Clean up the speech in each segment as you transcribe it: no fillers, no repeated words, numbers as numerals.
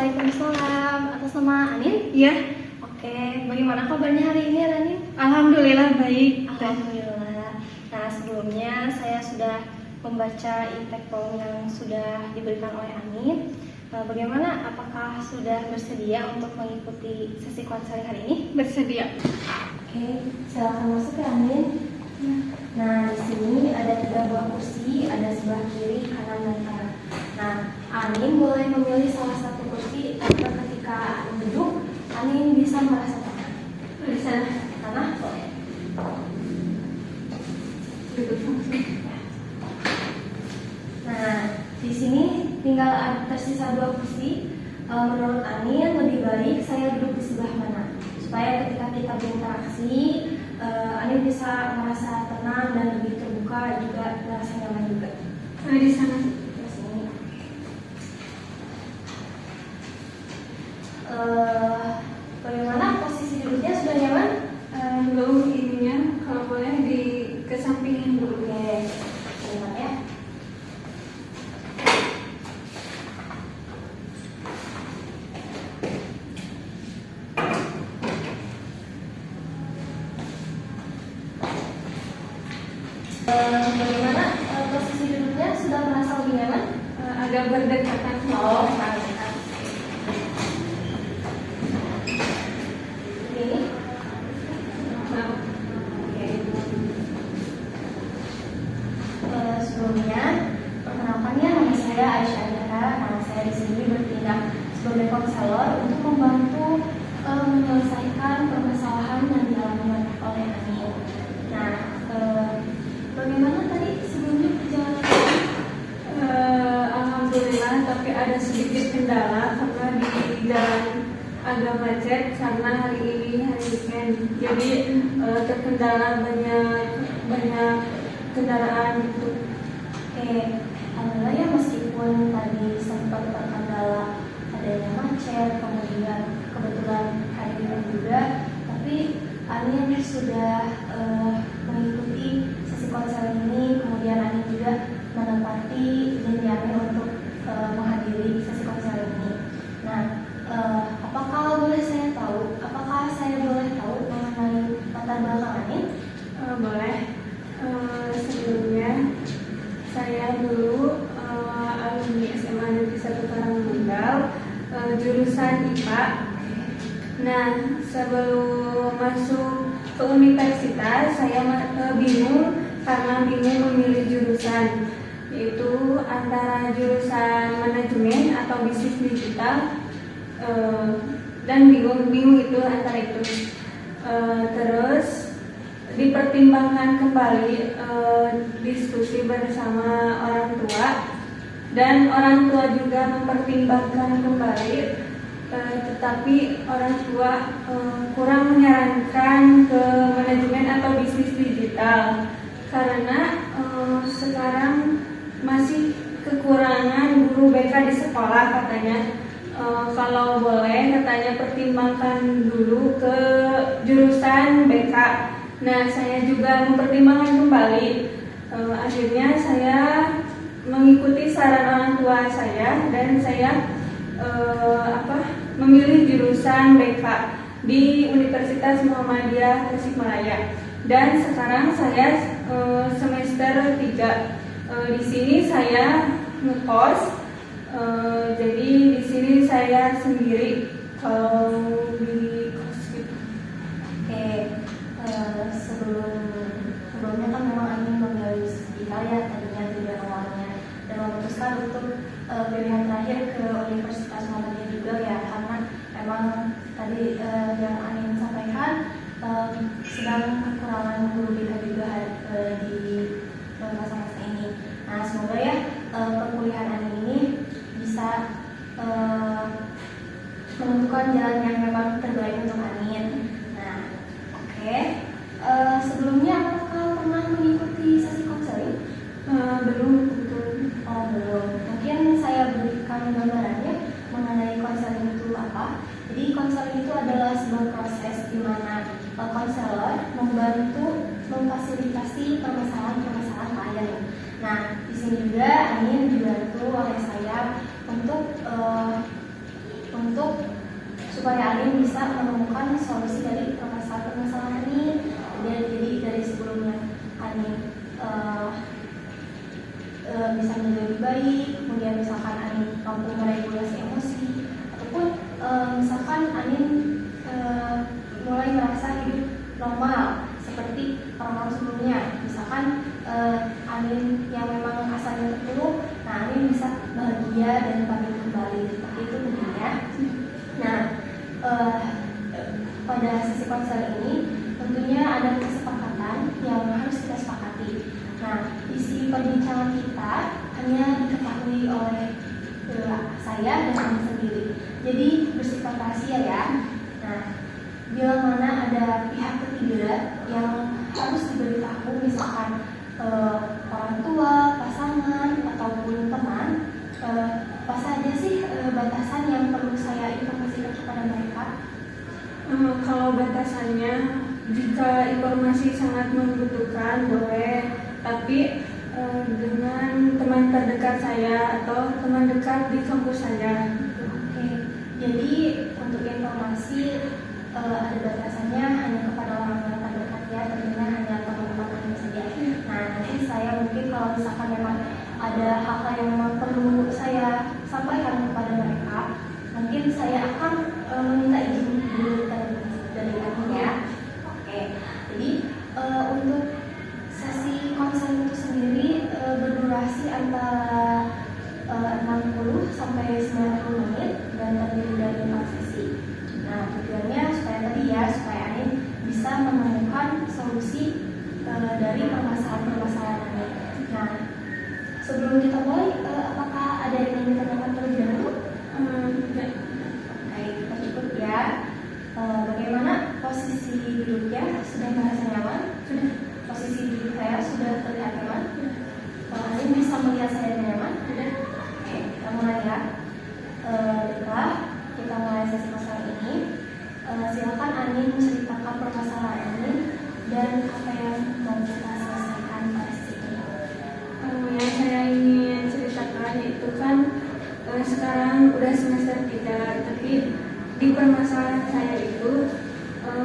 Waalaikumsalam. Atas nama Anin? Iya, Oke, bagaimana kabarnya hari ini, Anin? alhamdulillah baik. Alhamdulillah. Nah, sebelumnya saya sudah membaca impact form yang sudah diberikan oleh Anin. Bagaimana? Apakah sudah bersedia untuk mengikuti sesi konseling hari ini? Bersedia. Oke, silakan masuk ya, Anin. Nah, di sini ada 3 buah kursi, ada sebelah kiri, kanan, dan tengah. Nah, Anin boleh memilih salah satu kursi, tapi ketika Anin duduk, Anin bisa merasa tenang. Bisa Tanah boleh. duduk langsung. Nah, di sini tinggal tersisa 2 kursi. Menurut Anin lebih baik saya duduk di sebelah mana, supaya ketika kita berinteraksi, Anin bisa merasa tenang dan lebih terbuka, juga merasa nyaman juga. Di sana. Di sini. Bagaimana posisi duduknya, sudah nyaman? Belum ininya, kalau boleh kesampingin dulu. Oke, sebentar ya. Bagaimana posisi duduknya, sudah merasa lebih nyaman? Agak berdekatan. Oh, mantap. Ini. Nah, Oke. Sebelumnya, perkenalkan ya, nama saya Aisyah Dara. Nah, saya di sini bertindak sebagai konselor untuk membantu menyelesaikan permasalahan yang dialami oleh Anin. Nah, bagaimana tadi sebelumnya perjalanan? alhamdulillah, tapi ada sedikit kendala karena di jalan agak macet karena hari ini hari weekend. Jadi terkendala banyak kendaraan gitu. Oke, alhamdulillah ya, meskipun tadi sempat terkendala adanya macet, kemudian kebetulan hari ini juga, tapi Anin sudah mengikuti sesi konseling ini, kemudian Anin juga menempati janji Anin untuk menghadiri sesi konseling ini. Nah, apakah saya boleh tahu mengenai latar belakang Anin? Boleh. Sebelumnya saya dulu alumni SMA Negeri 1 Karangmandal, jurusan IPA. Nah, sebelum masuk ke universitas saya bingung karena bingung memilih jurusan, yaitu antara jurusan manajemen atau bisnis digital, dan bingung itu antara itu. Terus dipertimbangkan kembali, diskusi bersama orang tua, dan orang tua juga mempertimbangkan kembali, tetapi orang tua kurang menyarankan ke manajemen atau bisnis digital karena sekarang masih kekurangan guru BK di sekolah katanya. Kalau boleh katanya pertimbangkan dulu ke jurusan BK. Nah, saya juga mempertimbangkan kembali. Akhirnya saya mengikuti saran orang tua saya dan saya memilih jurusan BK di Universitas Muhammadiyah Tasikmalaya. Dan sekarang saya semester 3. Di sini saya ngekos. Jadi di sini saya sendiri kalau di kos gitu. Oke, sebelumnya kan memang Anin memilih digital ya tadinya tujuan awalnya, dan memutuskan untuk pilihan terakhir ke Universitas Muhammadiyah juga ya, karena memang tadi yang Anin sampaikan sedang kekurangan guru BK juga di masa-masa ini. Nah, semoga ya perkuliahan Anin ini bisa menentukan jalan yang memang terbaik untuk Anin. Nah, oke. Sebelumnya apakah pernah mengikuti sesi konseling? Belum betul. Oh, belum. Mungkin saya berikan gambarannya mengenai konseling itu apa. Jadi konseling itu adalah sebuah proses di mana konselor membantu memfasilitasi permasalahan-permasalahan klien. Nah, di sini juga Anin dibantu oleh saya untuk untuk supaya Anin bisa menemukan solusi dari permasalahan ini. Jadi dari sebelumnya Anin bisa menjadi lebih baik, kemudian misalkan Anin mampu meregulasi emosi, ataupun misalkan Anin mulai merasa hidup normal seperti orang-orang sebelumnya. Misalkan Anin yang memang asalnya terpuruk, nah Anin bisa bahagia dan bangkit kembali. Seperti itu mungkin ya. Nah, pada sesi konseling ini tentunya ada kesepakatan yang harus kita sepakati. Nah, isi perbincangan kita hanya diketahui oleh saya dan Anin sendiri. Jadi bersifat rahasia ya. Nah, bila mana ada pihak ketiga yang harus diberitahu, misalkan orang tua, pasangan, ataupun teman, apa saja sih batasan yang perlu saya informasikan kepada mereka? Kalau batasannya, jika informasi sangat membutuhkan boleh, tapi dengan teman terdekat saya atau teman dekat di kampus saya. Oke, jadi untuk informasi ada batasannya hanya kepada orang yang terdekat ya, tentunya hanya teman-teman Anin saja. Nah, nanti saya mungkin kalau misalkan memang ada hal-hal yang memang perlu saya sampaikan kepada mereka, mungkin saya akan meminta izin dulu dari Anin ya. Oke, jadi untuk sesi konseling itu sendiri berdurasi antara 60 sampai 90 menit dan terdiri dari 4 sesi. Nah, tujuannya supaya Anin bisa menemukan solusi dari permasalahan-permasalahan Anin. Nah, sebelum kita mulai, apakah ada yang ingin ditanyakan terlebih dahulu? Baik, kita cukup ya. Bagaimana posisi duduknya? Sudah merasa nyaman? Sudah. Posisi duduk saya sudah terlihat nyaman? Anin bisa melihat saya dengan nyaman? Sudah. Oke, kita mulai ya. Baiklah, kita mulai sesi masalah ini. Silakan Anin menceritakan permasalahan Anin dan apa yang mau kita selesaikan pada sesi ini. Yang saya ingin ceritakan itu kan sekarang udah semester 3, tapi di permasalahan saya itu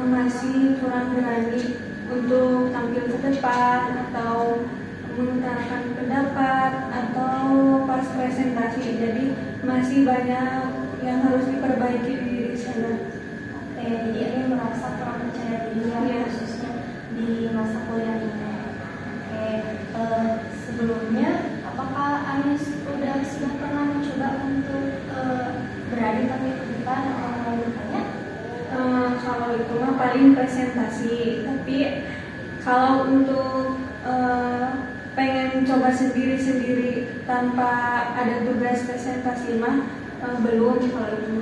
masih kurang berani untuk tampil ke depan atau mengutarakan pendapat atau pas presentasi. Jadi masih banyak yang harus diperbaiki di diri saya. Oke, jadi Anin merasa kurang percaya diri ya, khususnya di masa kuliah ini. Oke, sebelumnya apakah Anin sudah pernah mencoba untuk berani tampil ke depan atau mulai bertanya? Kalau itu mah paling presentasi, tapi kalau untuk pengen coba sendiri-sendiri tanpa ada tugas presentasi mah belum kalau itu.